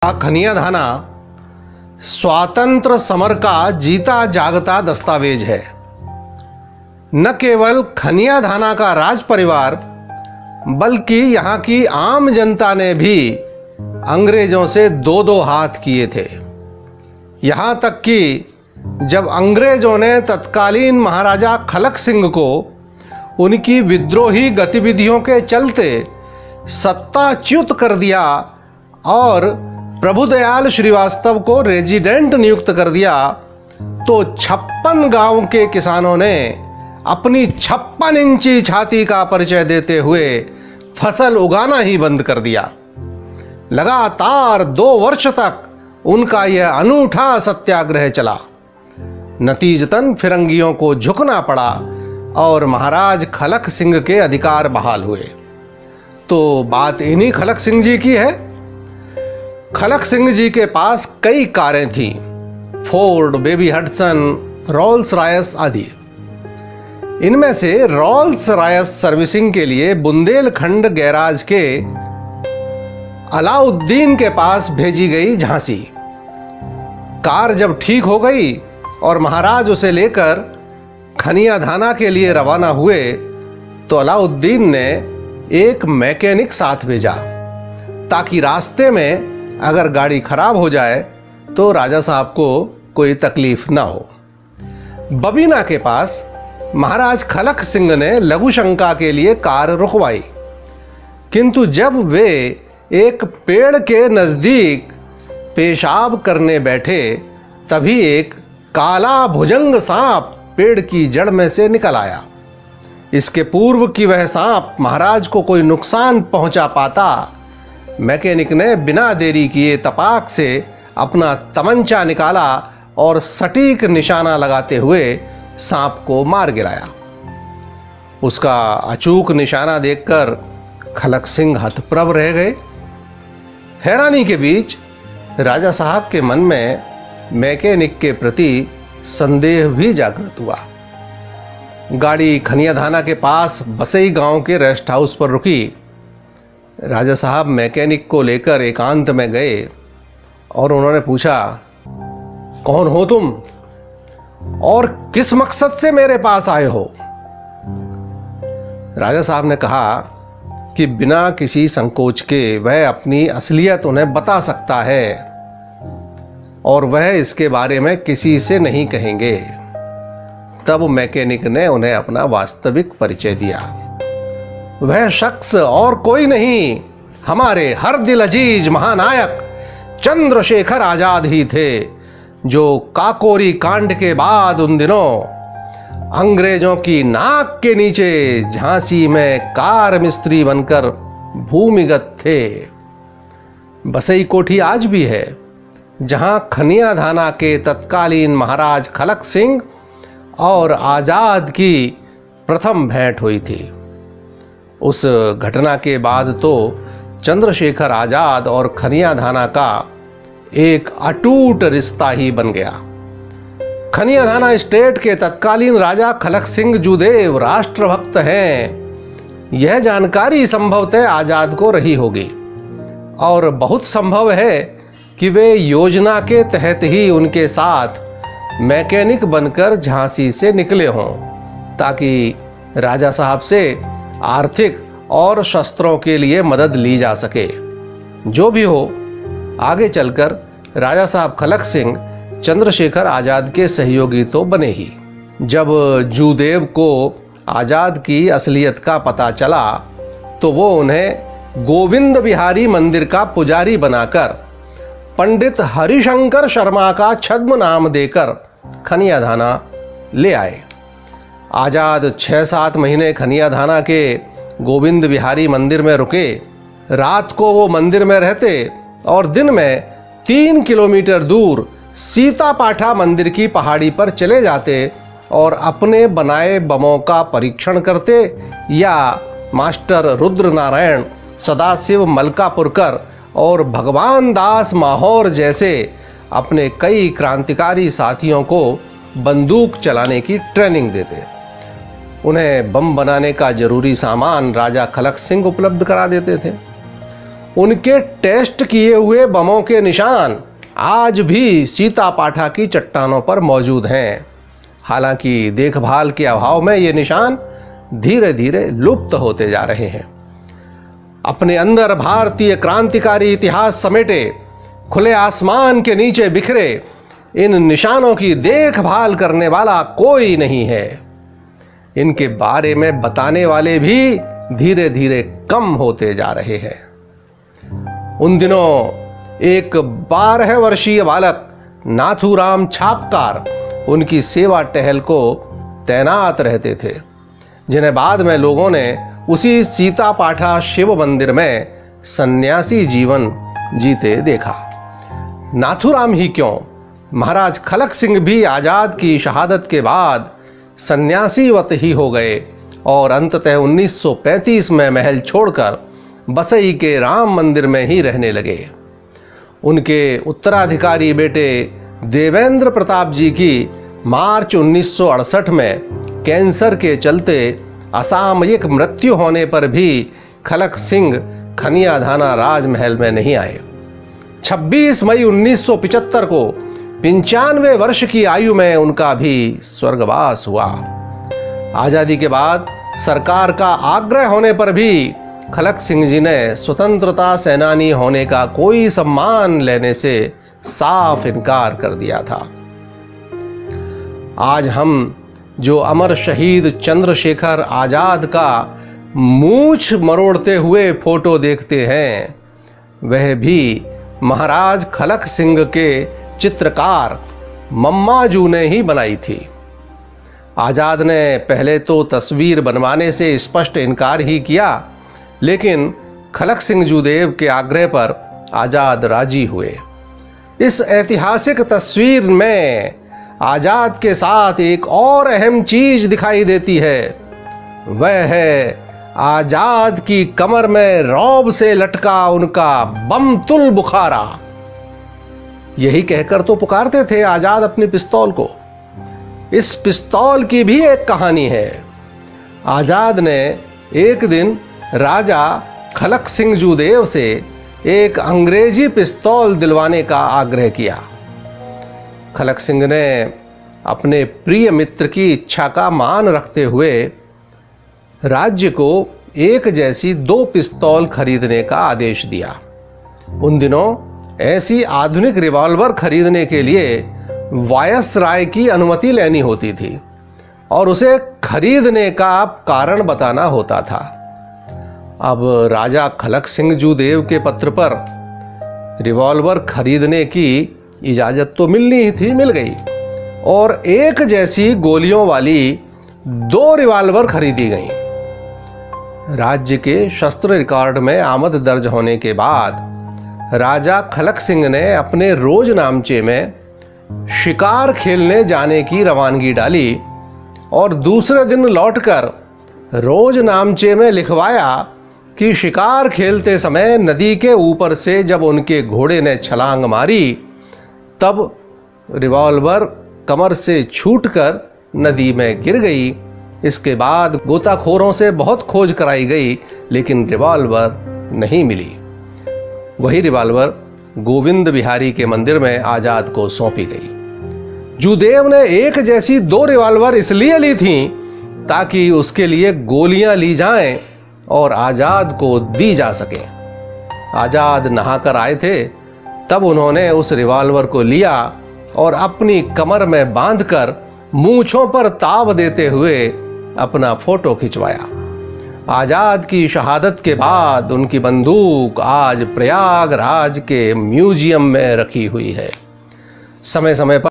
खनिया धाना स्वातंत्र समर का जीता जागता दस्तावेज है। न केवल खनिया धाना का राज परिवार बल्कि यहाँ की आम जनता ने भी अंग्रेजों से दो दो हाथ किए थे। यहाँ तक कि जब अंग्रेजों ने तत्कालीन महाराजा खलक सिंह को उनकी विद्रोही गतिविधियों के चलते सत्ताच्युत कर दिया और प्रभुदयाल श्रीवास्तव को रेजिडेंट नियुक्त कर दिया, तो 56 गांव के किसानों ने अपनी 56 इंची छाती का परिचय देते हुए फसल उगाना ही बंद कर दिया। लगातार 2 वर्ष तक उनका यह अनूठा सत्याग्रह चला। नतीजतन फिरंगियों को झुकना पड़ा और महाराज खलक सिंह के अधिकार बहाल हुए। तो बात इन्हीं खलक सिंह जी की है। खलक सिंह जी के पास कई कारें थीं, Ford, baby Hudson, Rolls Royce आदि। इनमें से रोल्स रॉयस सर्विसिंग के लिए बुंदेलखंड गैराज के अलाउद्दीन के पास भेजी गई झांसी। कार जब ठीक हो गई और महाराज उसे लेकर खनिया धाना के लिए रवाना हुए तो अलाउद्दीन ने एक मैकेनिक साथ भेजा ताकि रास्ते में अगर गाड़ी खराब हो जाए तो राजा साहब को कोई तकलीफ ना हो। बबीना के पास महाराज खलक सिंह ने लघु शंका के लिए कार रुकवाई, किंतु जब वे एक पेड़ के नजदीक पेशाब करने बैठे तभी एक काला भुजंग सांप पेड़ की जड़ में से निकल आया। इसके पूर्व कि वह सांप महाराज को कोई नुकसान पहुंचा पाता, मैकेनिक ने बिना देरी किए तपाक से अपना तमंचा निकाला और सटीक निशाना लगाते हुए सांप को मार गिराया। उसका अचूक निशाना देखकर खलक सिंह हतप्रभ रह गए। हैरानी के बीच राजा साहब के मन में मैकेनिक के प्रति संदेह भी जागृत हुआ। गाड़ी खनिया धाना के पास बसई गांव के रेस्ट हाउस पर रुकी। राजा साहब मैकेनिक को लेकर एकांत में गए और उन्होंने पूछा, कौन हो तुम और किस मकसद से मेरे पास आए हो? राजा साहब ने कहा कि बिना किसी संकोच के वह अपनी असलियत उन्हें बता सकता है और वह इसके बारे में किसी से नहीं कहेंगे। तब मैकेनिक ने उन्हें अपना वास्तविक परिचय दिया। वह शख्स और कोई नहीं, हमारे हर दिल अजीज महानायक चंद्रशेखर आजाद ही थे, जो काकोरी कांड के बाद उन दिनों अंग्रेजों की नाक के नीचे झांसी में कार मिस्त्री बनकर भूमिगत थे। बसई कोठी आज भी है, जहां खनिया धाना के तत्कालीन महाराज खलक सिंह और आजाद की प्रथम भेंट हुई थी। उस घटना के बाद तो चंद्रशेखर आजाद और खनिया धाना का एक अटूट रिश्ता ही बन गया। खनिया धाना स्टेट के तत्कालीन राजा खलक सिंह जूदेव राष्ट्रभक्त हैं, यह जानकारी संभवतः आजाद को रही होगी और बहुत संभव है कि वे योजना के तहत ही उनके साथ मैकेनिक बनकर झांसी से निकले हों ताकि राजा साहब से आर्थिक और शस्त्रों के लिए मदद ली जा सके। जो भी हो, आगे चलकर राजा साहब खलक सिंह चंद्रशेखर आजाद के सहयोगी तो बने ही। जब जूदेव को आजाद की असलियत का पता चला तो वो उन्हें गोविंद बिहारी मंदिर का पुजारी बनाकर पंडित हरिशंकर शर्मा का छद्म नाम देकर खनिया धाना ले आए। आजाद 6-7 महीने खनिया धाना के गोविंद बिहारी मंदिर में रुके। रात को वो मंदिर में रहते और दिन में 3 किलोमीटर दूर सीतापाठा मंदिर की पहाड़ी पर चले जाते और अपने बनाए बमों का परीक्षण करते या मास्टर रुद्र नारायण, सदाशिव मलकापुरकर और भगवान दास माहौर जैसे अपने कई क्रांतिकारी साथियों को बंदूक चलाने की ट्रेनिंग देते। उन्हें बम बनाने का जरूरी सामान राजा खलक सिंह उपलब्ध करा देते थे। उनके टेस्ट किए हुए बमों के निशान आज भी सीतापाठा की चट्टानों पर मौजूद हैं। हालांकि देखभाल के अभाव में ये निशान धीरे धीरे लुप्त होते जा रहे हैं। अपने अंदर भारतीय क्रांतिकारी इतिहास समेटे खुले आसमान के नीचे बिखरे इन निशानों की देखभाल करने वाला कोई नहीं है। इनके बारे में बताने वाले भी धीरे धीरे कम होते जा रहे हैं। उन दिनों एक 12 वर्षीय बालक नाथूराम छापकार उनकी सेवा टहल को तैनात रहते थे, जिन्हें बाद में लोगों ने उसी सीतापाठा शिव मंदिर में सन्यासी जीवन जीते देखा। नाथूराम ही क्यों, महाराज खलक सिंह भी आजाद की शहादत के बाद सन्यासीवत ही हो गए और अंततः 1935 में महल छोड़कर बसई के राम मंदिर में ही रहने लगे। उनके उत्तराधिकारी बेटे देवेंद्र प्रताप जी की मार्च 1968 में कैंसर के चलते असामयिक मृत्यु होने पर भी खलक सिंह खनियाधाना राजमहल में नहीं आए। 26 मई 1975 को 95 वर्ष की आयु में उनका भी स्वर्गवास हुआ। आजादी के बाद सरकार का आग्रह होने पर भी खलक सिंह जी ने स्वतंत्रता सेनानी होने का कोई सम्मान लेने से साफ इनकार कर दिया था। आज हम जो अमर शहीद चंद्रशेखर आजाद का मूंछ मरोड़ते हुए फोटो देखते हैं, वह भी महाराज खलक सिंह के चित्रकार मम्माजू ने ही बनाई थी। आजाद ने पहले तो तस्वीर बनवाने से स्पष्ट इनकार ही किया, लेकिन खलक सिंह जूदेव के आग्रह पर आजाद राजी हुए। इस ऐतिहासिक तस्वीर में आजाद के साथ एक और अहम चीज दिखाई देती है, वह है आजाद की कमर में रौब से लटका उनका बम तुल बुखारा। यही कहकर तो पुकारते थे आजाद अपनी पिस्तौल को। इस पिस्तौल की भी एक कहानी है। आजाद ने एक दिन राजा खलक सिंह जूदेव से एक अंग्रेजी पिस्तौल दिलवाने का आग्रह किया। खलक सिंह ने अपने प्रिय मित्र की इच्छा का मान रखते हुए राज्य को एक जैसी 2 पिस्तौल खरीदने का आदेश दिया। उन दिनों ऐसी आधुनिक रिवॉल्वर खरीदने के लिए वायसराय की अनुमति लेनी होती थी और उसे खरीदने का कारण बताना होता था। अब राजा खलक सिंह जूदेव के पत्र पर रिवॉल्वर खरीदने की इजाजत तो मिलनी ही थी, मिल गई और एक जैसी गोलियों वाली 2 रिवॉल्वर खरीदी गईं। राज्य के शस्त्र रिकॉर्ड में आमद दर्ज होने के बाद राजा खलक सिंह ने अपने रोज नामचे में शिकार खेलने जाने की रवानगी डाली और दूसरे दिन लौटकर रोज नामचे में लिखवाया कि शिकार खेलते समय नदी के ऊपर से जब उनके घोड़े ने छलांग मारी तब रिवॉल्वर कमर से छूटकर नदी में गिर गई। इसके बाद गोताखोरों से बहुत खोज कराई गई, लेकिन रिवॉल्वर नहीं मिली। वही रिवॉल्वर गोविंद बिहारी के मंदिर में आजाद को सौंपी गई। जूदेव ने एक जैसी 2 रिवॉल्वर इसलिए ली थी ताकि उसके लिए गोलियां ली जाएं और आजाद को दी जा सके। आजाद नहाकर आए थे, तब उन्होंने उस रिवॉल्वर को लिया और अपनी कमर में बांधकर मूंछों पर ताव देते हुए अपना फोटो खिंचवाया। आजाद की शहादत के बाद उनकी बंदूक आज प्रयागराज के म्यूजियम में रखी हुई है। समय समय पर